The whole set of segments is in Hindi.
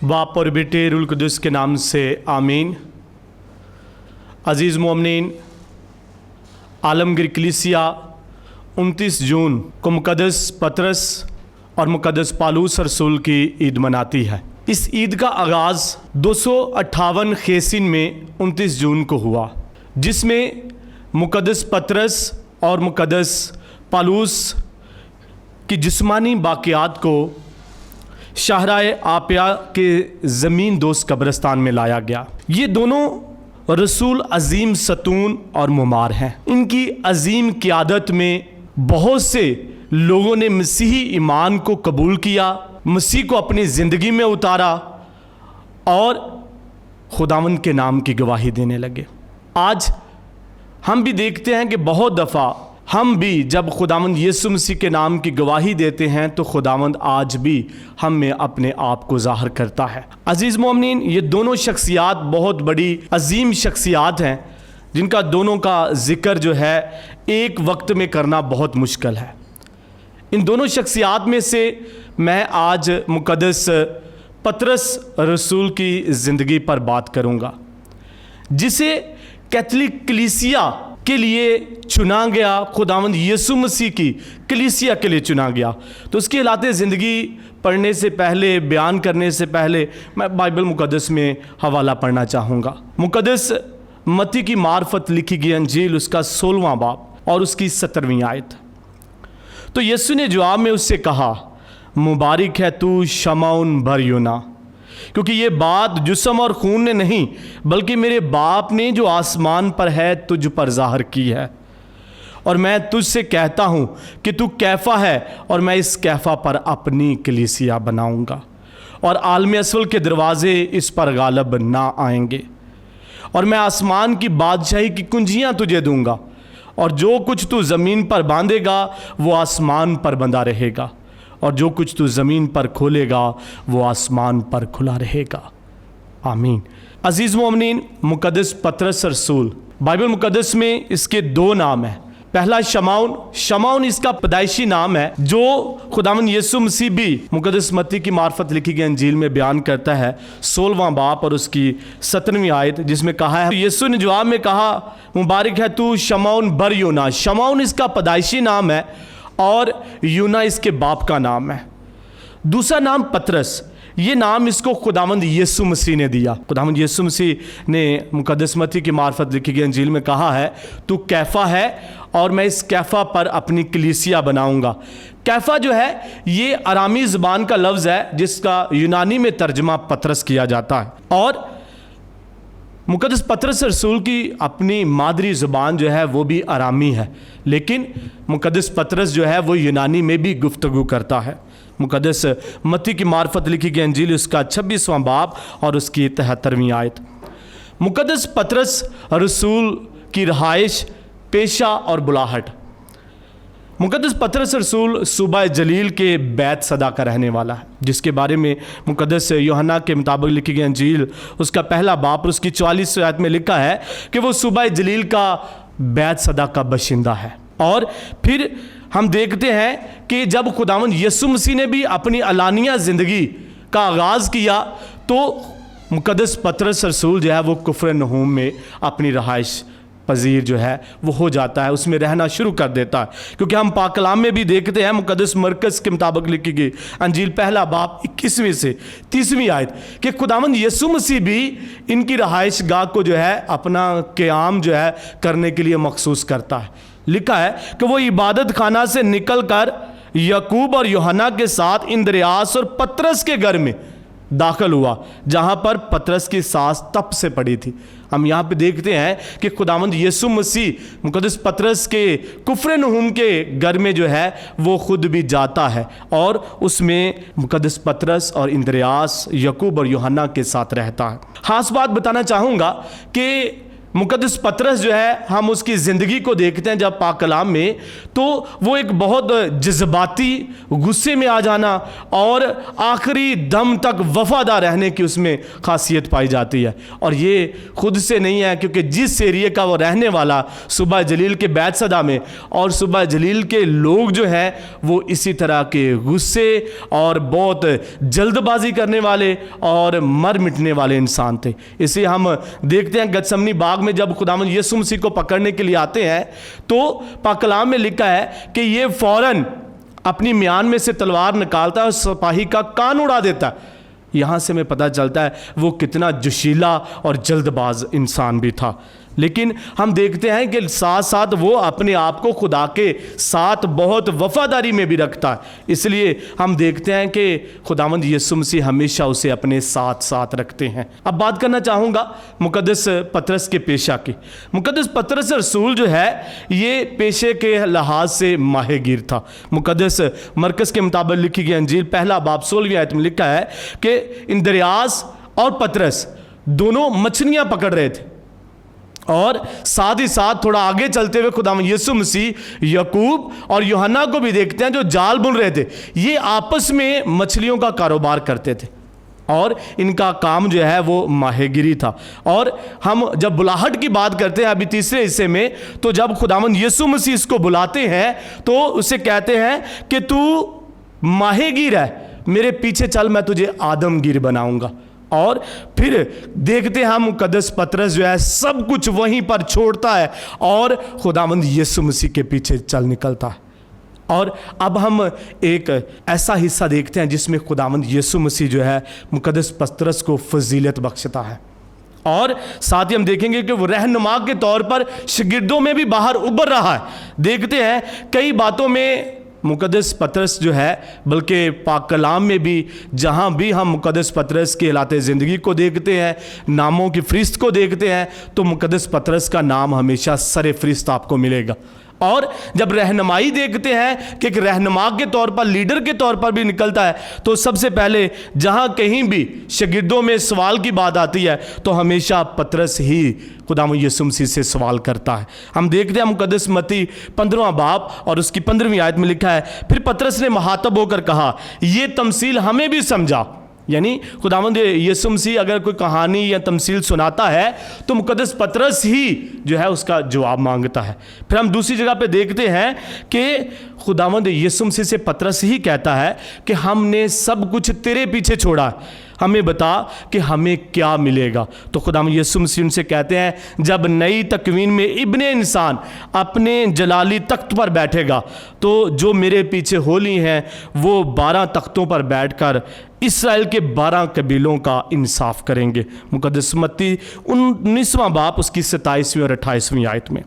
बाप और बेटे रूल कुदस के नाम से आमीन। अज़ीज़ मोमिनीन, आलमगीर कलीसिया 29 जून को मुक़द्दस पतरस और मुक़द्दस पालूस रसूल की ईद मनाती है। इस ईद का आगाज़ 258 खेसिन में 29 जून को हुआ, जिसमें मुक़द्दस पतरस और मुक़द्दस पालूस की जिस्मानी बाक़ियात को शाहराए आपिया के ज़मीन दोस्त कब्रिस्तान में लाया गया। ये दोनों रसूल अजीम सतून और मुमार हैं। इनकी अजीम क़ियादत में बहुत से लोगों ने मसीही ईमान को कबूल किया, मसीह को अपनी ज़िंदगी में उतारा और खुदावंद के नाम की गवाही देने लगे। आज हम भी देखते हैं कि बहुत दफ़ा हम भी जब खुदावंद यीशु मसीह के नाम की गवाही देते हैं तो खुदावंद आज भी हम में अपने आप को ज़ाहिर करता है। अजीज़ मोमिनीन, ये दोनों शख्सियात बहुत बड़ी अजीम शख्सियात हैं, जिनका दोनों का ज़िक्र जो है एक वक्त में करना बहुत मुश्किल है। इन दोनों शख्सियात में से मैं आज मुक़द्दस पतरस रसूल की ज़िंदगी पर बात करूँगा, जिसे कैथोलिक कलीसिया के लिए चुना गया, खुदावंद यीशु मसीह की कलीसिया के लिए चुना गया। तो उसकी हालात ज़िंदगी पढ़ने से पहले, बयान करने से पहले मैं बाइबल मुक़द्दस में हवाला पढ़ना चाहूँगा। मुक़द्दस मत्ती की मार्फत लिखी गई अंजील, उसका 16वां बाब और उसकी 17वीं आयत। तो यीशु ने जवाब में उससे कहा, मुबारक है तू शमौन बर योना, क्योंकि ये बात जिस्म और खून ने नहीं बल्कि मेरे बाप ने जो आसमान पर है तुझ पर ज़ाहिर की है। और मैं तुझसे कहता हूँ कि तू कैफा है, और मैं इस कैफा पर अपनी कलीसिया बनाऊँगा और आलम असफल के दरवाज़े इस पर गालब ना आएंगे। और मैं आसमान की बादशाही की कुंजियाँ तुझे दूँगा, और जो कुछ तू ज़मीन पर बांधेगा वो आसमान पर बंधा रहेगा, और जो कुछ तू ज़मीन पर खोलेगा वो आसमान पर खुला रहेगा। आमीन। अजीज़ मोमिनीन, मुक़द्दस पतरस रसूल, बाइबल मुक़द्दस में इसके दो नाम हैं। पहला शमौन, शमौन इसका पैदाइशी नाम है, जो खुदावंद यीशु मसीह भी मुक़द्दस मत्ती की मार्फत लिखी गई अंजील में बयान करता है, 16वां बाब और उसकी 17वीं आयत, जिसमें कहा है, यीशु ने जवाब में कहा, मुबारक है तू शमौन बर योना। शमौन इसका पैदाइशी नाम है और यूना इसके बाप का नाम है। दूसरा नाम पतरस, ये नाम इसको खुदावंद यीशु मसीह ने दिया। खुदावंद यीशु मसीह ने मुक़द्दस मत्ती की मार्फत लिखी गई अंजील में कहा है, तू कैफा है और मैं इस कैफा पर अपनी कलीसिया बनाऊंगा। कैफा जो है ये अरामी ज़बान का लफ्ज़ है, जिसका यूनानी में तर्जमा पतरस किया जाता है। और मुक़द्दस पतरस रसूल की अपनी मादरी ज़ुबान जो है वो भी अरामी है, लेकिन मुक़द्दस पतरस जो है वो यूनानी में भी गुफ्तगू करता है। मुक़द्दस मत्ती की मार्फत लिखी गई अंजील, उसका 26वां बाब और उसकी 73वीं आयत। मुक़द्दस पतरस रसूल की रहाइश, पेशा और बुलाहट। मुक़द्दस पतरस रसूल सूबा जलील के बैत सदा का रहने वाला है, जिसके बारे में मुक़द्दस यूहन्ना के मुताबिक लिखी गई अंजील, उसका पहला बाब उसकी 44वीं आयत में लिखा है कि वो सूबा जलील का बैत सदा का बशिंदा है। और फिर हम देखते हैं कि जब खुदावंद यीशु मसीह ने भी अपनी अलानिया ज़िंदगी का आगाज़ किया तो मुक़द्दस पतरस रसूल जो है वो कुफ्र-ए-नहूम में अपनी रहाइश पजीर जो है वो हो जाता है, उसमें रहना शुरू कर देता है। क्योंकि हम पाक कलाम में भी देखते हैं, मुक़द्दस मरकज़ के मुताबिक लिखी गई अंजील पहला बाब 21वीं से 30वीं आयत, कि खुदावंद यीशु मसीह भी इनकी रहाइश गाह को जो है अपना क़याम जो है करने के लिए मखसूस करता है। लिखा है कि वो इबादत खाना से निकल कर याकूब और यूहन्ना के साथ इंद्रियास और पतरस के घर में दाखिल हुआ, जहाँ पर पतरस की सांस तप से पड़ी थी। हम यहाँ पे देखते हैं कि खुदावंद यीशु मसीह मुक़द्दस पतरस के कुफ्र-ए-नहूम के घर में जो है वो खुद भी जाता है, और उसमें मुक़द्दस पतरस और इंद्रियास, याकूब और यूहन्ना के साथ रहता है। खास बात बताना चाहूँगा कि मुकद्दस पतरस जो है, हम उसकी ज़िंदगी को देखते हैं जब पाक कलाम में, तो वो एक बहुत जज्बाती, गुस्से में आ जाना और आखिरी दम तक वफादार रहने की उसमें खासियत पाई जाती है। और ये खुद से नहीं है, क्योंकि जिस एरिए का वो रहने वाला, सुबह जलील के बैतसदा में, और सुबह जलील के लोग जो हैं वो इसी तरह के गुस्से और बहुत जल्दबाजी करने वाले और मर मिटने वाले इंसान थे। इसे हम देखते हैं गतसमनी बाग में जब खुदावंद यीशु मसीह को पकड़ने के लिए आते हैं, तो पाक कलाम में लिखा है कि ये फौरन अपनी म्यान में से तलवार निकालता है और सिपाही का कान उड़ा देता है। यहां से हमें पता चलता है वो कितना जोशीला और जल्दबाज इंसान भी था। लेकिन हम देखते हैं कि साथ साथ वो अपने आप को खुदा के साथ बहुत वफादारी में भी रखता है। इसलिए हम देखते हैं कि खुदावंद यीशु मसीह हमेशा उसे अपने साथ साथ रखते हैं। अब बात करना चाहूँगा मुकद्दस पतरस के पेशा की। मुकद्दस पतरस रसूल जो है ये पेशे के लिहाज से माहिरगीर था। मुकद्दस मरकस के मुताबिक लिखी गई अंजील पहला बाब 16वीं आयत में लिखा है कि इंद्रियास और पतरस दोनों मछलियाँ पकड़ रहे थे, और साथ ही साथ थोड़ा आगे चलते हुए खुदावंद यीशु मसीह याकूब और यूहन्ना को भी देखते हैं जो जाल बुन रहे थे। ये आपस में मछलियों का कारोबार करते थे और इनका काम जो है वो माहिरगिरी था। और हम जब बुलाहट की बात करते हैं अभी तीसरे हिस्से में, तो जब खुदावंद यीशु मसीह इसको बुलाते हैं तो उसे कहते हैं कि तू माहिरगिर है, मेरे पीछे चल, मैं तुझे आदमगिर बनाऊंगा। और फिर देखते हैं हम मुकद्दस पतरस जो है सब कुछ वहीं पर छोड़ता है और खुदावंद यीशु मसीह के पीछे चल निकलता है। और अब हम एक ऐसा हिस्सा देखते हैं जिसमें खुदावंद यीशु मसीह जो है मुकद्दस पतरस को फजीलत बख्शता है, और साथ ही हम देखेंगे कि वो रहनुमा के तौर पर शागिर्दों में भी बाहर उभर रहा है। देखते हैं कई बातों में मुकद्दस पतरस जो है, बल्कि पाक कलाम में भी जहाँ भी हम मुकद्दस पतरस के हालात ज़िंदगी को देखते हैं, नामों की फहरिस्त को देखते हैं, तो मुकद्दस पतरस का नाम हमेशा सरे फहरिस्त आपको मिलेगा। और जब रहनुमाई देखते हैं कि एक रहनुमा के तौर पर, लीडर के तौर पर भी निकलता है, तो सबसे पहले जहां कहीं भी शागिर्दों में सवाल की बात आती है तो हमेशा पतरस ही खुदावंद यीशु मसीह से सवाल करता है। हम देखते हैं मुकद्दस मत्ती 15वां बाब और उसकी 15वीं आयत में लिखा है, फिर पतरस ने मुखातब होकर कहा, ये तमसील हमें भी समझा। यानी खुदावंद यीशु मसीह अगर कोई कहानी या तमसील सुनाता है तो मुकद्दस पतरस ही जो है उसका जवाब मांगता है। फिर हम दूसरी जगह पे देखते हैं कि खुदावंद यीशु मसीह से पतरस ही कहता है कि हमने सब कुछ तेरे पीछे छोड़ा, हमें बता कि हमें क्या मिलेगा। तो खुदावंद यीशु मसीह उनसे कहते हैं, जब नई तकवीन में इब्ने इंसान अपने जलाली तख्त पर बैठेगा तो जो मेरे पीछे होली हैं वो 12 तख्तों पर बैठकर इसराइल के 12 कबीलों का इंसाफ करेंगे। मुकद्दस मत्ती 19वां बाब उसकी 27वीं और 28वीं आयत में।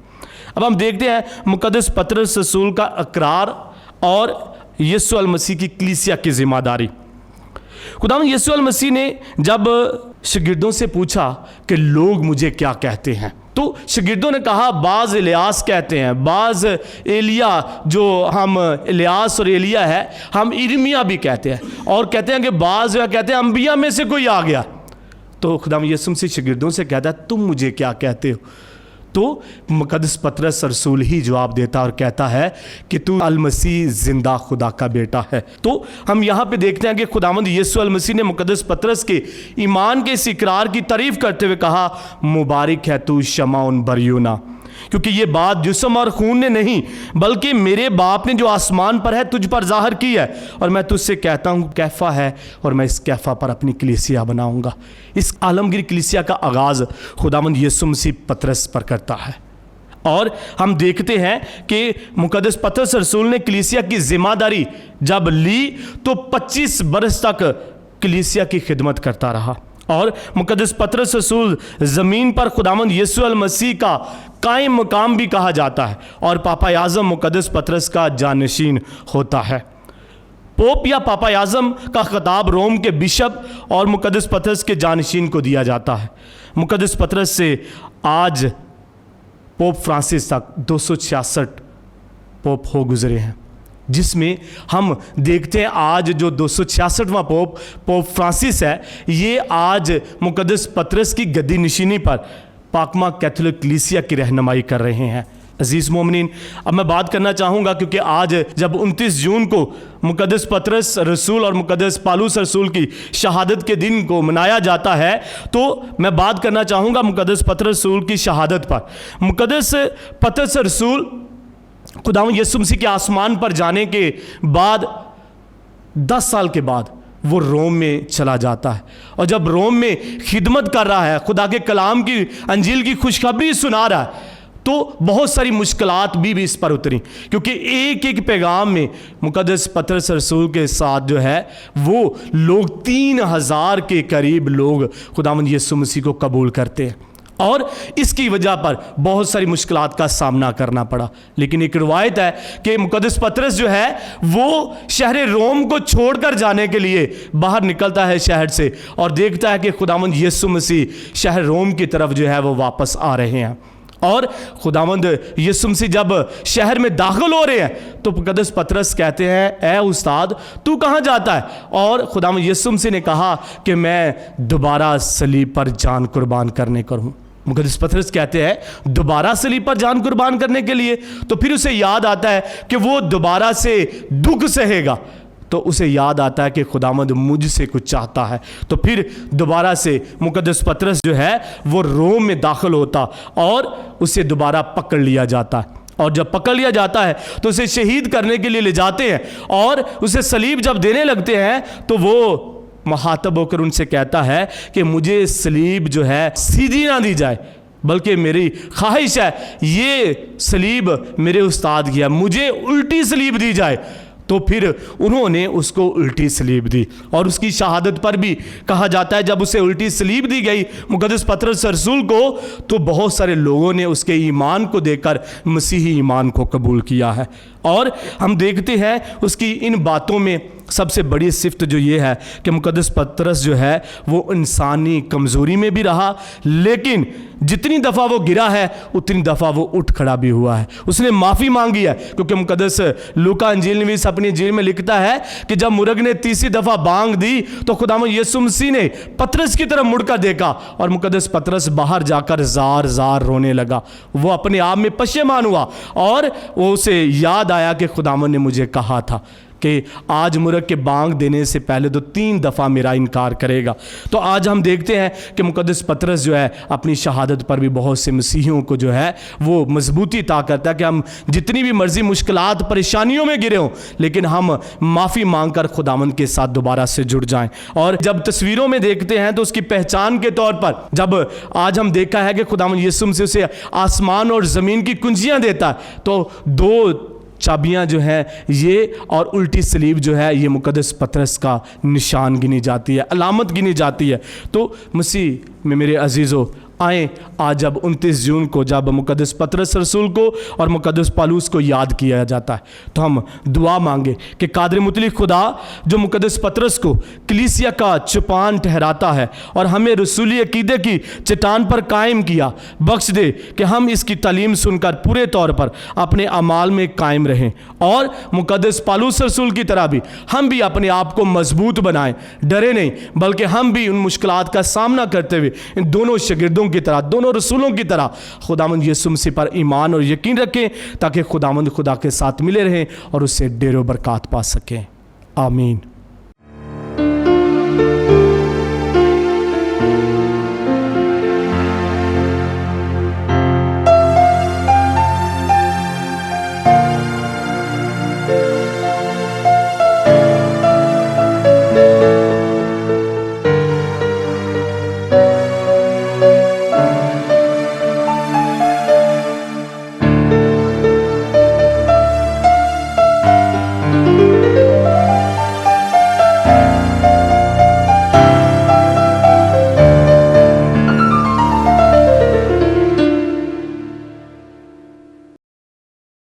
अब हम देखते हैं मुकद्दस पतरस रसूल का इकरार और यीशु अल मसीह की कलीसिया की जिम्मेदारी। खुदावंद यीशु अल मसीह ने जब शागिर्दों से पूछा कि लोग मुझे क्या कहते हैं, तो शागिर्दों ने कहा बाज़ इलियास कहते हैं, बाज़ एलिया, जो हम इलियास और एलिया है, हम इर्मिया भी कहते हैं, और कहते हैं कि बाज़ कहते हैं अंबिया में से कोई आ गया। तो खुदावंद यीशु मसीह शागिर्दों से कहता है तुम मुझे क्या कहते हो? तो मुकद्दस पतरस रसूल ही जवाब देता और कहता है कि तू अल मसीह जिंदा खुदा का बेटा है। तो हम यहाँ पे देखते हैं कि खुदावंद यीशु अल मसीह ने मुकद्दस पतरस के ईमान के इस इकरार की तारीफ करते हुए कहा, मुबारक है तू शमौन बरयोना, क्योंकि ये बात जिस्म और खून ने नहीं बल्कि मेरे बाप ने जो आसमान पर है तुझ पर जाहिर की है। और मैं तुझसे कहता हूँ कैफा है और मैं इस कैफा पर अपनी कलीसिया बनाऊंगा। इस आलमगीर कलीसिया का आगाज़ खुदावंद यीशु मसीह पतरस पर करता है। और हम देखते हैं कि मुकद्दस पतरस रसूल ने कलीसिया की जिम्मेदारी जब ली तो 25 बरस तक कलीसिया की खिदमत करता रहा। और मुकद्दस पतरस रसूल ज़मीन पर खुदावंद यीशु अल मसीह का कायम मकाम भी कहा जाता है, और पापा आज़म मुकद्दस पतरस का जानशीन होता है। पोप या पापा आज़म का खिताब रोम के बिशप और मुकद्दस पतरस के जानशीन को दिया जाता है। मुकद्दस पतरस से आज पोप फ्रांसिस तक 266 पोप हो गुजरे हैं, जिसमें हम देखते हैं आज जो 266वां पोप फ्रांसिस है, ये आज मुकद्दस पतरस की गद्दी नशीनी पर पाकमा कैथोलिक कलीसिया की रहनुमाई कर रहे हैं। अजीज़ मोमिनीन, अब मैं बात करना चाहूँगा क्योंकि आज जब 29 जून को मुकद्दस पतरस रसूल और मुकद्दस पालूस रसूल की शहादत के दिन को मनाया जाता है, तो मैं बात करना चाहूँगा मुकद्दस पतरस रसूल की शहादत पर। मुकद्दस पतरस रसूल खुदावंद यीशु मसीह के आसमान पर जाने के बाद 10 साल के बाद वो रोम में चला जाता है, और जब रोम में खिदमत कर रहा है, खुदा के कलाम की अंजील की खुशखबरी सुना रहा है, तो बहुत सारी मुश्किलात भी इस पर उतरी, क्योंकि एक एक पैगाम में मुकद्दस पतरस रसूल के साथ जो है वो लोग 3000 के करीब लोग खुदावंद यीशु मसीह को कबूल करते हैं, और इसकी वजह पर बहुत सारी मुश्किलात का सामना करना पड़ा। लेकिन एक रिवायत है कि मुकद्दस पतरस जो है वो शहर रोम को छोड़कर जाने के लिए बाहर निकलता है शहर से, और देखता है कि खुदावंद यीशु मसीह शहर रोम की तरफ जो है वो वापस आ रहे हैं। और खुदावंद यीशु मसीह जब शहर में दाखिल हो रहे हैं तो मुकद्दस पतरस कहते हैं, ए उस्ताद तू कहाँ जाता है? और खुदावंद यीशु मसीह ने कहा कि मैं दोबारा सलीब पर जान कुर्बान करने को हूँ। मुकद्दस पतरस कहते हैं दोबारा सलीब पर जान कुर्बान करने के लिए, तो फिर उसे याद आता है कि वो दोबारा से दुख सहेगा, तो उसे याद आता है कि खुदावंद मुझसे कुछ चाहता है। तो फिर दोबारा से मुकद्दस पतरस जो है वो रोम में दाखिल होता और उसे दोबारा पकड़ लिया जाता है, और जब पकड़ लिया जाता है तो उसे शहीद करने के लिए ले जाते हैं, और उसे सलीब जब देने लगते हैं तो वो मुखातब होकर उनसे कहता है कि मुझे सलीब जो है सीधी ना दी जाए, बल्कि मेरी ख्वाहिश है ये सलीब मेरे उस्ताद की है, मुझे उल्टी सलीब दी जाए। तो फिर उन्होंने उसको उल्टी सलीब दी, और उसकी शहादत पर भी कहा जाता है जब उसे उल्टी सलीब दी गई मुकद्दस पतरस रसूल को, तो बहुत सारे लोगों ने उसके ईमान को देखकर मसीही ईमान को कबूल किया है। और हम देखते हैं उसकी इन बातों में सबसे बड़ी सिफ्त जो ये है कि मुकद्दस पतरस जो है वो इंसानी कमज़ोरी में भी रहा, लेकिन जितनी दफ़ा वो गिरा है उतनी दफ़ा वो उठ खड़ा भी हुआ है। उसने माफ़ी मांगी है, क्योंकि मुकद्दस लूका अंजील नवीस अपनी अंजील में लिखता है कि जब मुर्ग ने तीसरी दफ़ा बांग दी तो खुदावंद यीशु मसीह ने पतरस की तरफ मुड़कर देखा, और मुकद्दस पतरस बाहर जाकर जार जार रोने लगा। वो अपने आप में पशेमान हुआ, और वो उसे याद आया कि खुदावंद ने मुझे कहा था कि आज मुर्ग के बांग देने से पहले तो 3 दफ़ा मेरा इनकार करेगा। तो आज हम देखते हैं कि मुकद्दस पतरस जो है अपनी शहादत पर भी बहुत से मसीहियों को जो है वो मजबूती अता करता है कि हम जितनी भी मर्जी मुश्किलात परेशानियों में गिरे हों, लेकिन हम माफ़ी मांगकर खुदावंद के साथ दोबारा से जुड़ जाएं। और जब तस्वीरों में देखते हैं तो उसकी पहचान के तौर पर जब आज हम देखा है कि खुदावंद यीशु मसीह उसे आसमान और ज़मीन की कुंजियाँ देता है, तो 2 चाबियां जो है ये और उल्टी सलीब जो है ये मुकद्दस पतरस का निशान गिनी जाती है, अलामत गिनी जाती है। तो मसीह में मेरे अजीज़ों, आए आज जब 29 जून को जब मुकद्दस पतरस रसूल को और मुकद्दस पालूस को याद किया जाता है, तो हम दुआ मांगे कि कादिर मुतलक खुदा जो मुकद्दस पतरस को कलीसिया का चुपान ठहराता है और हमें रसूली अकीदे की चट्टान पर कायम किया, बख्श दे कि हम इसकी तालीम सुनकर पूरे तौर पर अपने अमाल में कायम रहें, और मुकद्दस पालूस रसूल की तरह भी हम भी अपने आप को मजबूत बनाएं, डरे नहीं, बल्कि हम भी उन मुश्किलात का सामना करते हुए इन दोनों शागिर्दों की तरह, दोनों रसूलों की तरह खुदावंद यीशु मसीह पर ईमान और यकीन रखें, ताकि खुदावंद खुदा के साथ मिले रहें और उससे ढेरों बरकत पा सकें। आमीन।